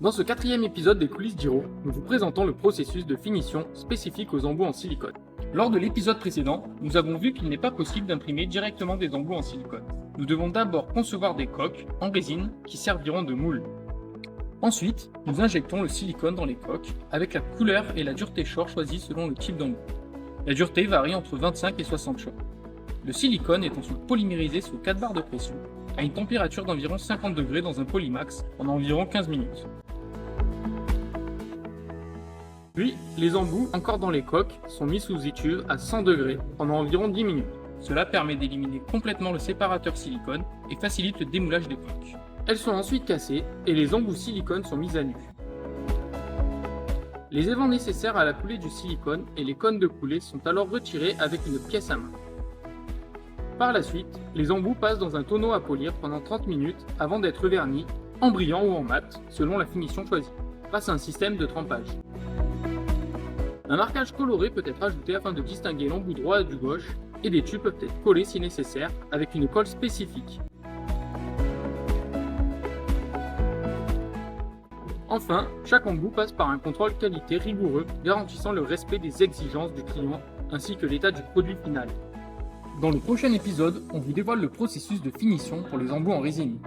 Dans ce quatrième épisode des coulisses d'Hiro, nous vous présentons le processus de finition spécifique aux embouts en silicone. Lors de l'épisode précédent, nous avons vu qu'il n'est pas possible d'imprimer directement des embouts en silicone. Nous devons d'abord concevoir des coques en résine qui serviront de moule. Ensuite, nous injectons le silicone dans les coques avec la couleur et la dureté short choisies selon le type d'embout. La dureté varie entre 25 et 60 short. Le silicone est ensuite polymérisé sous 4 barres de pression à une température d'environ 50 degrés dans un polymax pendant environ 15 minutes. Puis, les embouts encore dans les coques sont mis sous étuve à 100 degrés pendant environ 10 minutes. Cela permet d'éliminer complètement le séparateur silicone et facilite le démoulage des coques. Elles sont ensuite cassées et les embouts silicone sont mis à nu. Les évents nécessaires à la coulée du silicone et les cônes de coulée sont alors retirés avec une pièce à main. Par la suite, les embouts passent dans un tonneau à polir pendant 30 minutes avant d'être vernis, en brillant ou en mat, selon la finition choisie, grâce à un système de trempage. Un marquage coloré peut être ajouté afin de distinguer l'embout droit du gauche, et des tubes peuvent être collés si nécessaire, avec une colle spécifique. Enfin, chaque embout passe par un contrôle qualité rigoureux, garantissant le respect des exigences du client, ainsi que l'état du produit final. Dans le prochain épisode, on vous dévoile le processus de finition pour les embouts en résine.